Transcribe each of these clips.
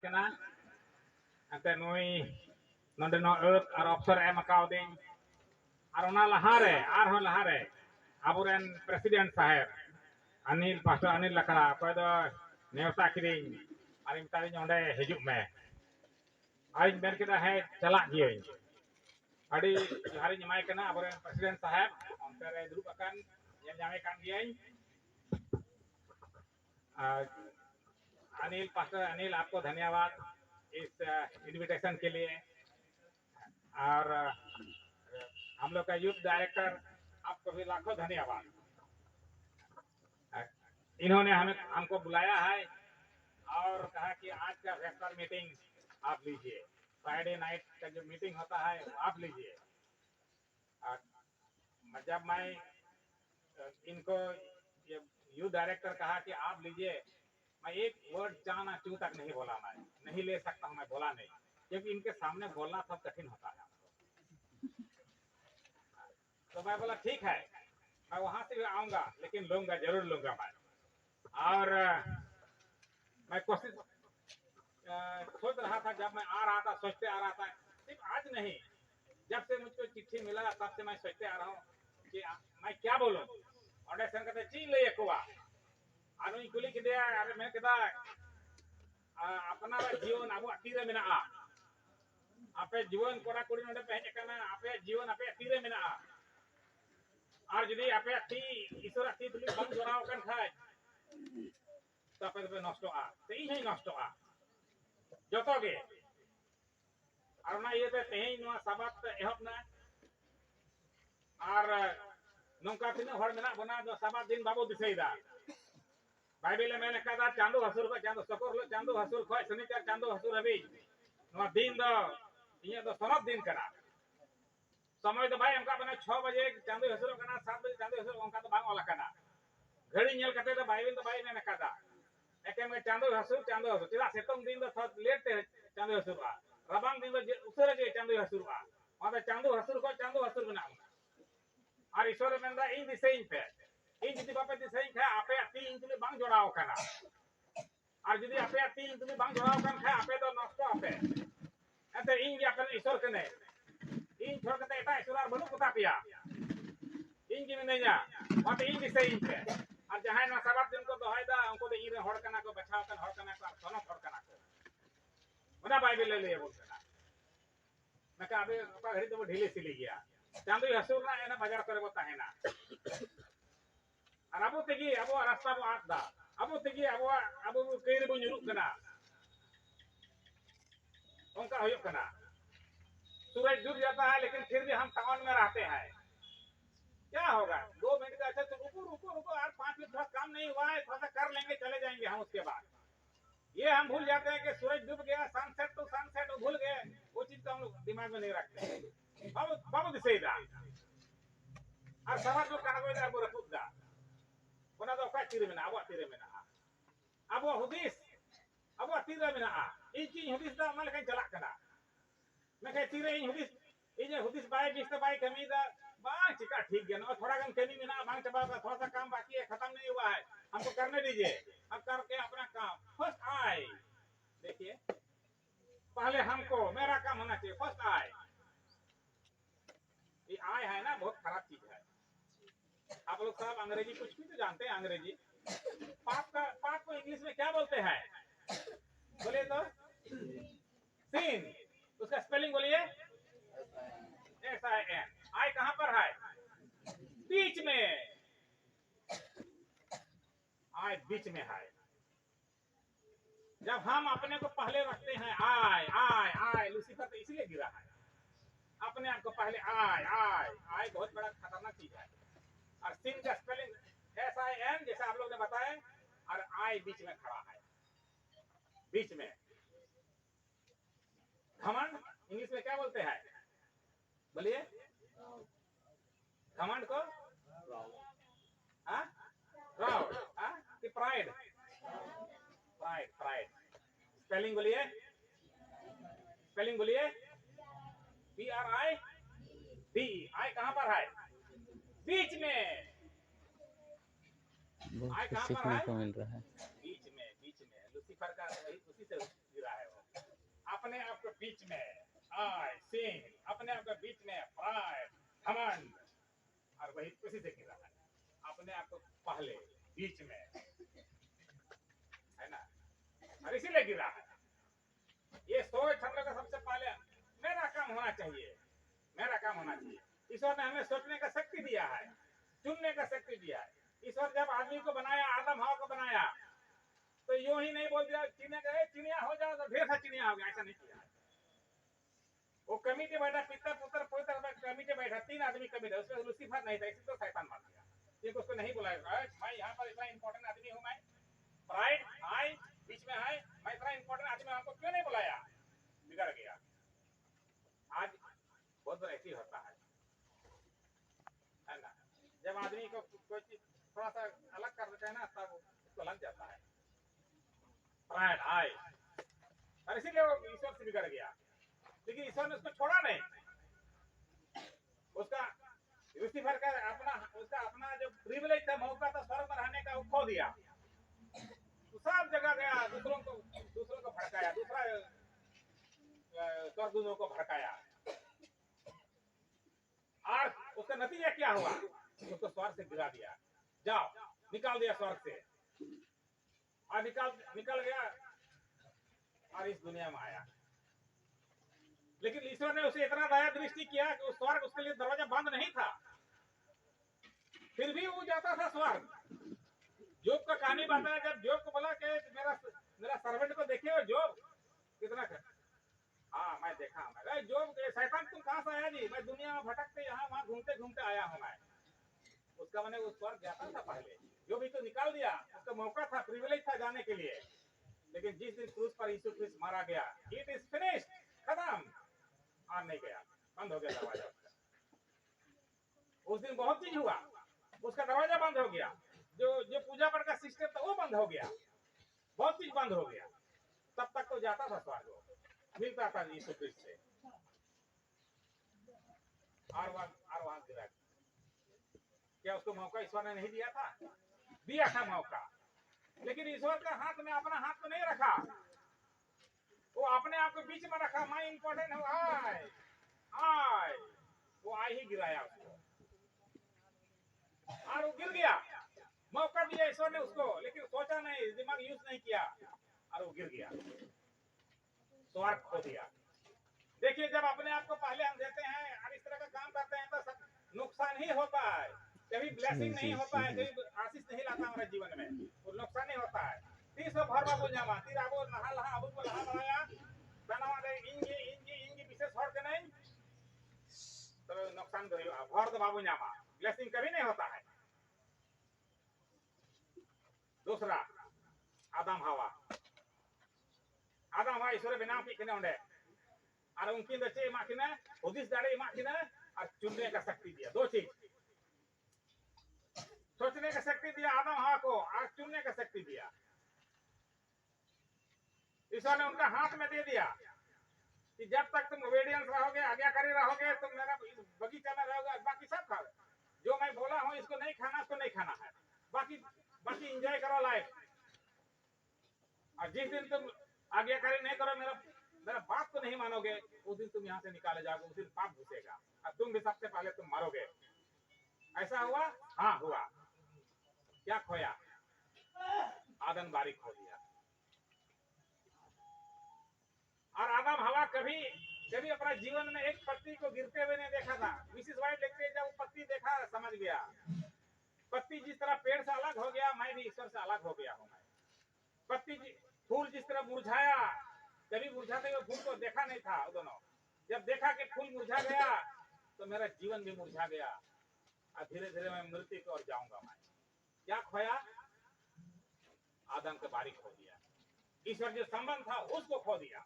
kena ante nui nonde no earth ar officer em akauding arona lahare arhon lahare aburen presiden saheb Anil Pastor Anil Lakara apa do neota kiring aring tadi onde hijuk me aring ben kita he celak gieu adi hari nyamai kena aburen presiden saheb onte re duduk akan yang nyamai kan gieu Anil pastor Anil आपको धन्यवाद इस invitation के लिए और हम लोग का youth director आपको भी लाखों धन्यवाद इन्होंने हमें हमको बुलाया है और कहा कि आज का वेस्टर मीटिंग आप लीजिए फ्राइडे नाइट का जो मीटिंग होता है वो आप लीजिए जब मैं इनको यूथ डायरेक्टर कहा कि आप लीजिए मैं एक वर्ड चाना चू तक नहीं बोला मैं नहीं ले सकता हूँ मैं बोला नहीं क्योंकि इनके सामने बोलना सब कठिन होता है तो मैं बोला ठीक है मैं वहां से भी आऊंगा लेकिन लूंगा जरूर लूंगा मैं और मैं कोशिश सोच रहा था जब मैं आ रहा था सोचते आ रहा था सिर्फ आज नहीं जब से मुझको चिट्ठी मिला तब से मैं सोचते आ रहा हूँ कि मैं क्या बोलूँ ऑडिशन करते चीन ले कुआ anu kuli kita men kita अपना जीवन अब तीरे में ना आपे जीवन कोरा कुड़ी नोडे पहचे करना आपे जीवन आपे तीरे में ना और यदि आपे ती ईश्वर ती तुली बंद जोराव कन खाय तो आपे तो नष्ट आ ते इन ही नष्ट आ जतो गे और ना ये तेही नुआ साबात एहब ना और नोंका तिना हर मेना बना दो साबात दिन बाबू दिसैदा बाइबल में मैंने कहा चांदो हसुर को चांदो सकोर लो चांदो हसुर को शनिचर चांदो हसुर हबी नवा दिन दो ये तो समझ दिन करा समय तो भाई हमका बना 6 बजे चांदो हसुर कना 7 बजे चांदो हसुर हमका तो बांग वाला कना घड़ी नेल कते तो बाइबल तो भाई मैंने कहा एके में चांदो हसुर चिरा सेतों दिन तो थोड़ा लेट ते चांदो हसुर आ रबांग दिन तो उसरे जे चांदो हसुर आ माते चांदो हसुर को चांदो हसुर बना और ईश्वर मेंदा इन दिसेइन पे इन जदि बापे दिसेइन खा आपे अति इन तुली बांग जोड़ाव कना और जदि आपे अति इन तुली बांग जोड़ाव कन खा आपे तो नष्ट आपे एते इन जे आपे ईश्वर कने इन छोड़ कते एटा ईश्वर आर बनु कुता पिया इन जी मेनेजा माते इन दिसेइन पे और जहां ना सबात दिन को दोहायदा उनको तो इन हड़ कना को बचाव कन हड़ कना को सोनो हड़ कना को ओना बाइबल ले ले बोलना मैं का अबे ओका घड़ी तो ढीले सिली गया चांदो हसुर ना एना बाजार करे बता है ना Abu tegi abu rasta bu ada. Abu tegi abu kiri bu nyuruk kena. उनका होयक कना सूरज डूब जाता है लेकिन फिर भी हम टाउन में रहते हैं क्या होगा 2 मिनट का अच्छा तो रुको यार 5 मिनट थोड़ा काम नहीं हुआ है थोड़ा सा कर लेंगे चले जाएंगे हम उसके बाद ये हम भूल जाते हैं कि सूरज डूब गया सनसेट तो सनसेट भूल गए वो चीज तो हम लोग दिमाग में नहीं रखते बाबू दिसेदा और समाज लोग कना कोई अबू रखुदा कोना दो का तीरे में अबू तीरे में अबू हुदिस अबू तीरे में इनकी हुदिस दा मन कहीं चला कना मैं कह तीरे इन हुदिस बाय बिस्ता बाय कमी दा बांग चिका ठीक गया ना थोड़ा कम कमी में ना बांग चबा थोड़ा सा काम बाकी है खत्म नहीं हुआ है हमको करने दीजिए अब करके अपना काम फर्स्ट आए देखिए पहले हमको मेरा काम होना चाहिए फर्स्ट आए ये आए है ना बहुत खराब चीज है आप लोग सब अंग्रेजी कुछ भी तो जानते हैं अंग्रेजी पाप को इंग्लिश में क्या बोलते हैं बोलिए तो सीन उसका स्पेलिंग बोलिए SIN आई कहां पर है बीच में आई बीच में है जब हम अपने को पहले रखते हैं आई लूसीफर तो इसलिए गिरा है अपने आप को पहले आई बहुत बड़ा खतरनाक चीज है और सिन का स्पेलिंग SIN जैसा आप लोग ने बताया और आई बीच में खड़ा है बीच में घमंड इंग्लिश में क्या बोलते हैं बोलिए घमंड को प्राउड कि प्राइड स्पेलिंग बोलिए PRIDE आई कहां पर है बीच में बहुत कुछ सीखने को मिल रहा है बीच में लूसीफर का उसी से गिरा है वो बीच में, आई सिंह, अपने आप के बीच में प्राइड, घमंड, और वही उसी से गिरा है, अपने आप को पहले बीच में, है ना, और इसीलिए गिरा है। ये सोच हम लोग का सबसे पहले मेरा काम होना चाहिए, मेरा काम होना चाहिए। ईश्वर ने हमें सोचने का शक्ति दिया है, चुनने का शक्ति दिया है। ईश्वर जब आदमी को बनाया, आदम हवा को बनाया, तो यूं ही नहीं बोल दिया चिड़िया हो जाओ तो ढेर सा चिड़िया हो गया, ऐसा नहीं किया। वो कमिटी बैठा, पिता पुत्र पवित्र कमिटी बैठा, 3 आदमी कमिटी, उसमें लूसीफर नहीं था, इसी तो शैतान मार दिया। एक उसको नहीं बुलाया, मैं यहाँ पर इतना इंपॉर्टेंट आदमी हूँ, मैं प्राइड आई बीच में है, मैं इतना इंपॉर्टेंट आदमी आपको क्यों नहीं बुलाया, बिगड़ गया। आज बहुत बार ऐसी होता है ना, जब आदमी को कोई चीज थोड़ा सा अलग कर देते हैं ना, तब उसको लग जाता है प्राइड आई, और इसीलिए वो ईश्वर से बिगड़ गया। लेकिन ईश्वर ने उसको छोड़ा नहीं, उसका लूसीफर का उसका अपना जो प्रिविलेज था, मौका था स्वर्ग में रहने का, वो खो दिया। तो सब जगह गया, दूसरों को भड़काया, दूसरा स्वर्गदूतों को भड़काया, और उसका नतीजा क्या हुआ, उसको स्वर्ग से गिरा दिया, जाओ निकाल दिया स्वर्ग से, और निकल गया और इस दुनिया में आया। लेकिन ईश्वर ने उसे इतना दया दृष्टि किया कि उस स्वर्ग उसके लिए दरवाजा बंद नहीं था, फिर भी वो जाता था स्वर्ग। जोब का कहानी बताया, जब जोब को बोला कि मेरा सर्वेंट को देखिए, जोब कितना कर, हाँ मैं देखा, मैं जोब शैतान तुम कहां से आया जी, मैं दुनिया में भटकते यहाँ वहां घूमते घूमते आया हूं मैं। उसका मैंने उस स्वर्ग जाता था पहले, जो भी तो निकाल दिया, उसका मौका था, प्रिविलेज था जाने के लिए। लेकिन जिस दिन क्रूस पर यीशु क्रिस्ट मारा गया, इट इज फिनिश्ड, खत्म, आ नहीं गया, बंद हो गया दरवाजा। उस दिन बहुत चीज हुआ, उसका दरवाजा बंद हो गया, जो पूजा पाठ का सिस्टम था वो बंद हो गया, बहुत चीज बंद हो गया। तब तक तो जाता था स्वर्ग, मिलता था यीशु क्रिस्ट से, और वहां गिरा। क्या उसको मौका ईश्वर ने नहीं दिया था? दिया था मौका, लेकिन ईश्वर का हाथ में अपना हाथ तो नहीं रखा, वो अपने आप को बीच में रखा, मैं इंपॉर्टेंट हूँ, आय वो आई ही गिराया उसको, और वो गिर गया। मौका दिया ईश्वर ने उसको, लेकिन सोचा नहीं, दिमाग यूज नहीं किया, और वो गिर गया, स्वर्ग खो दिया। देखिए, जब अपने आप को पहले हम देते हैं और इस तरह का काम करते हैं, तो सब नुकसान ही होता है, कभी ब्लेसिंग नहीं होता है, कभी आशीष नहीं लाता हमारे जीवन में, वो नुकसान ही होता है। तीसो भर बाबू जामा, तीर आबो नहा लहा अबू को लहा बनाया, बनावा दे इंगी विशेष हर के नहीं, तो नुकसान तो भर तो बाबू जामा, ब्लेसिंग कभी नहीं होता है। दूसरा, आदम हवा ईश्वर बिना किने उंडे, और उनकी बच्चे माखिना हुदिस दाड़े माखिना, और चुनने का शक्ति दिया। दो चीज, सोचने का शक्ति दिया आदम हवा को, और चुनने का शक्ति दिया। ईश्वर ने उनका हाथ में दे दिया कि जब तक तुम ओबेडियंस रहोगे, आज्ञाकारी रहोगे, तुम मेरा बगीचा में रहोगे, बाकी सब खाओ, जो मैं बोला हूं इसको नहीं खाना, इसको नहीं खाना है, बाकी एंजॉय करो लाइफ। और जिस दिन तुम आज्ञाकारी नहीं करो, मेरा बात को नहीं मानोगे, उस दिन तुम यहाँ से निकाले जाओगे, उस दिन पाप घुसेगा, और तुम भी सबसे पहले तुम मरोगे। ऐसा हुआ? हाँ हुआ। क्या खोया? आदम बारी खो दिया। और आदम हवा कभी अपना जीवन में एक पत्ती को गिरते हुए नहीं देखा था। मिसिस वाइट लिखते हैं, जब पत्ती देखा समझ गया, पत्ती जिस तरह पेड़ से अलग हो गया, मैं भी ईश्वर से अलग हो गया हूं। पत्ती फूल जिस तरह मुरझाया, कभी मुरझाते हुए फूल को देखा नहीं था, दोनों जब देखा कि फूल मुरझा गया, तो मेरा जीवन भी मुरझा गया, और धीरे धीरे मैं मृत्यु की ओर जाऊंगा। मैं क्या खोया? आदम के बारी खो दिया, ईश्वर जो संबंध था उसको खो दिया।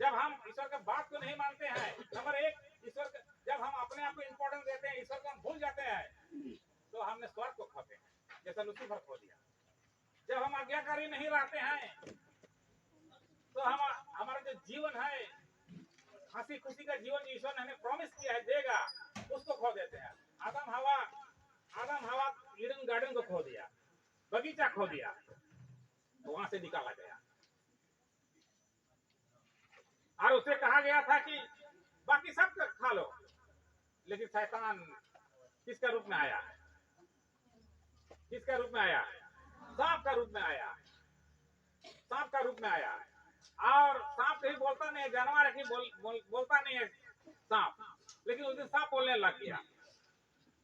जब हम ईश्वर के बात को नहीं मानते हैं, नंबर एक, ईश्वर जब हम अपने आप को इंपॉर्टेंस देते हैं, ईश्वर को हम भूल जाते हैं, तो हमने स्वर्ग को खोते हैं, जैसा लूसीफर खो दिया। जब हम आज्ञाकारी नहीं रहते हैं, तो हम हमारा जो जीवन है, हंसी खुशी का जीवन ईश्वर ने हमें प्रॉमिस किया है देगा, उसको खो देते हैं। आदम हवा ईडन गार्डन को खो दिया, बगीचा खो दिया, तो वहां से निकाला गया। और उसे कहा गया था कि बाकी सब खा लो, लेकिन शैतान किसका रूप में आया? किसका रूप में आया? सांप का रूप में आया। सांप का रूप में आया। और सांप कहीं बोलता नहीं है, जानवर है कि बोलता नहीं है सांप, लेकिन उस दिन सांप बोलने लग गया।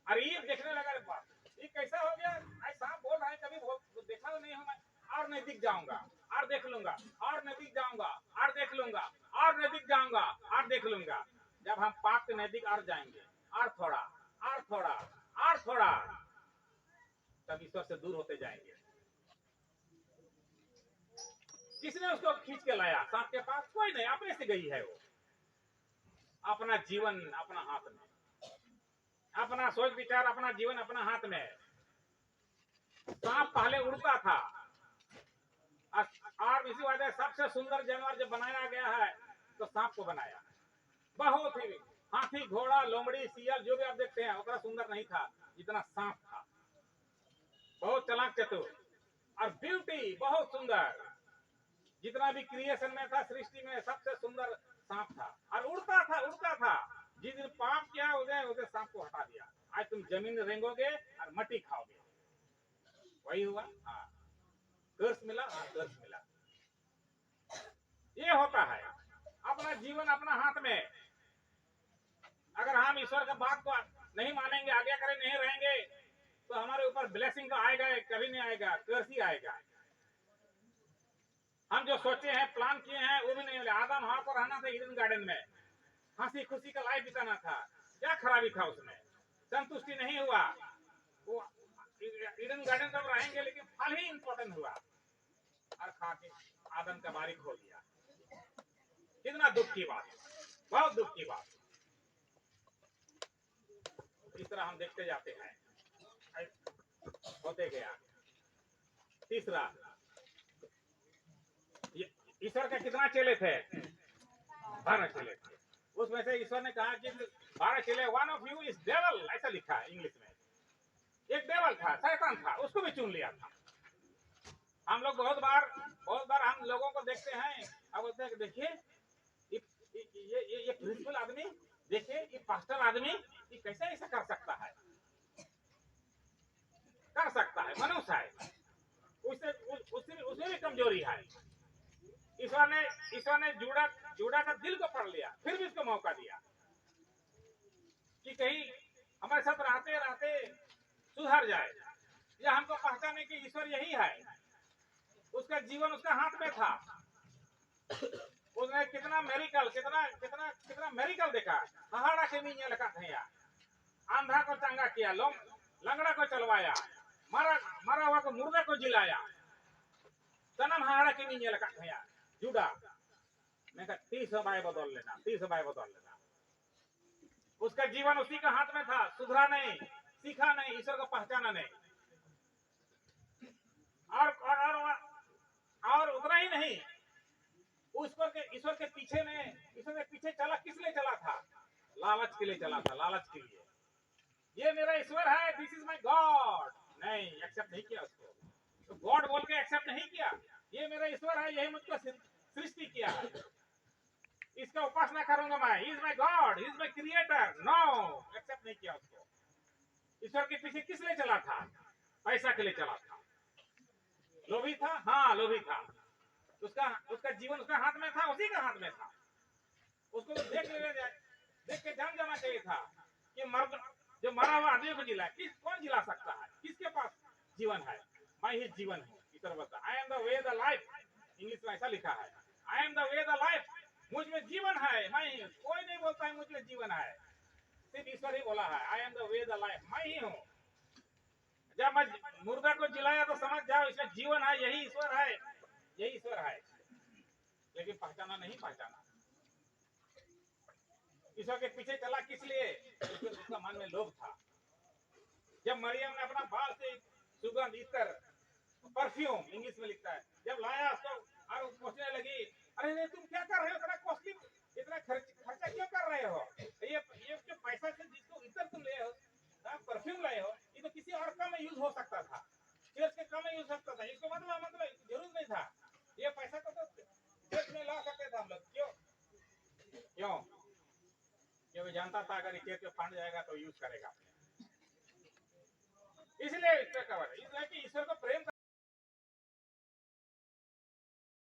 और ये देखने लगा, ये कैसा हो गया? सांप बोल रहा है, कभी देखा तो नहीं हूं मैं। और नजदीक जाऊंगा और देख लूंगा, और नजदीक जाऊंगा और देख लूंगा, और नजदीक जाऊंगा और देख लूंगा। जब हम पाप के नजदीक और जाएंगे, और थोड़ा और थोड़ा और थोड़ा, तब ईश्वर से दूर होते जाएंगे। किसने उसको खींच के लाया सांप के पास? कोई नहीं, अपने से गई है वो। अपना जीवन अपना हाथ में, अपना सोच विचार, अपना जीवन अपना हाथ में। सांप पहले उड़ता था, और इसी वजह सबसे सुंदर जानवर जो बनाया गया है तो सांप को बनाया। बहुत ही हाथी, घोड़ा, लोमड़ी, सियल जो भी आप देखते हैं उतना सुंदर नहीं था जितना सांप था। बहुत चालाक, चतुर, और ब्यूटी बहुत सुंदर। जितना भी क्रिएशन में था, सृष्टि में, सबसे सुंदर सांप था। और उड़ता था, उड़ता था। जिस दिन पाप किया उसे सांप को हटा दिया। आज तुम जमीन रेंगोगे और मट्टी खाओगे। वही हुआ। हाँ, कर्स मिला। हाँ, कर्स मिला। ये होता है। अपना जीवन अपना हाथ में। अगर हम ईश्वर का बात को नहीं मानेंगे, आज्ञा करें, नहीं रहेंगे, तो हमारे ऊपर ब्लेसिंग तो आएगा, कभी नहीं आएगा, कर्स ही आएगा। हम जो सोचे हैं, प्लान किए हैं, वो भी नहीं मिले। आदम वहां पर रहना था ईडन गार्डन में, हंसी खुशी का लाइफ बिताना था। क्या खराबी था उसमें? संतुष्टि नहीं हुआ। वो ईडन गार्डन तब रहेंगे, लेकिन फल ही इंपॉर्टेंट हुआ, और खा के आदम का बारी खो दिया। कितना दुख की बात, बहुत दुख की बात। इस तरह हम देखते जाते हैं, होते गया। तीसरा, ईश्वर के कितना चेले थे? 12 चेले थे। उसमें से ईश्वर ने कहा कि 12 चेले, one of you is devil, ऐसा लिखा है इंग्लिश में। एक डेविल था, शैतान था, उसको भी चुन लिया था। हम लोग बहुत बार हम लोगों को देखते हैं और बोलते हैं कि देखिए ये प्रिंसिपल आदमी, देखिए ये पास्टर आदमी, ये कैसे ऐसा कर सकता है? कर सकता है, मनुष्य है, उसमें भी कमजोरी है। ईश्वर ने जूड़ा का दिल को पढ़ लिया, फिर भी उसको मौका दिया कि कहीं हमारे साथ रहते रहते सुधर जाए, या हमको पहचाने कि ईश्वर यही है। उसका जीवन उसका हाथ में था। उसने कितना मेरिकल, कितना मेरिकल देखा। पहाड़ा के नीचे लगा था, आंधा को चंगा किया, लंगड़ा को चलवाया, मरा हुआ को मुर्दा को जिलाया। सनम हाड़ा के नीचे लगा था जुड़ा। मैं कहा 30 बाय बदल लेना, 30 बाय बदल लेना। उसका जीवन उसी के हाथ में था। सुधरा नहीं, सीखा नहीं, ईश्वर को पहचाना नहीं। और उतना ही नहीं, ईश्वर के पीछे चला, किस लिए चला था? लालच के लिए चला था, लालच के लिए। ये मेरा ईश्वर है, दिस इज माय गॉड। नहीं, एक्सेप्ट नहीं किया उसको। तो गॉड बोल के एक्सेप्ट नहीं किया। ये मेरा ईश्वर है, यही मुझको सृष्टि किया है, इसका उपासना करूंगा मैं। He is my God, he is my creator. No, accept नहीं किया उसको। ईश्वर के पीछे किस लिए चला था? पैसा के लिए चला था। लोभी था, हाँ लोभी था। उसका जीवन उसका हाथ में था, उसी का हाथ में था। उसको देख के जान जाना चाहिए था कि मर्द जो मरा हुआ आदमी को जिला, कौन जिला सकता है? किसके पास जीवन है? मैं ही जीवन हूँ। ईश्वर बता, I am the way the life. English में ऐसा लिखा है, I am the way the life. मुझ में जीवन है, मैं ही। कोई नहीं बोलता है मुझ में जीवन है, सिर्फ ईश्वर ही बोला है, I am the way the life, मैं ही हूँ। जब मैं मुर्दा को जिलाया तो समझ जाओ इसमें जीवन है, यही ईश्वर है, यही ईश्वर है। लेकिन पहचाना नहीं, पहचाना। ईश्वर के पीछे चला किस लिए? उसका मन में लोभ था। जब मरियम ने अपना बाल से सुगंध, इत्र, परफ्यूम इंग्लिश में लिखता है, जब लाया उसको और पूछने लगी, अरे नहीं तुम क्या कर रहे हो? इतना कॉस्टली, इतना खर्चा क्यों कर रहे हो? ये जो पैसा से जिसको इत्र तुम ले हो, परफ्यूम लाए हो, ये तो किसी और काम में यूज हो सकता था, चर्च के काम में यूज हो सकता था। इसको मतलब जरूरत नहीं था। ये पैसा को तो चर्च में ला सकते थे हम लोग, क्यों? क्यों? क्योंकि जानता था अगर इस पे फंड जाएगा तो यूज करेगा। इसलिए इस पे कवर है, इसलिए कि ईश्वर को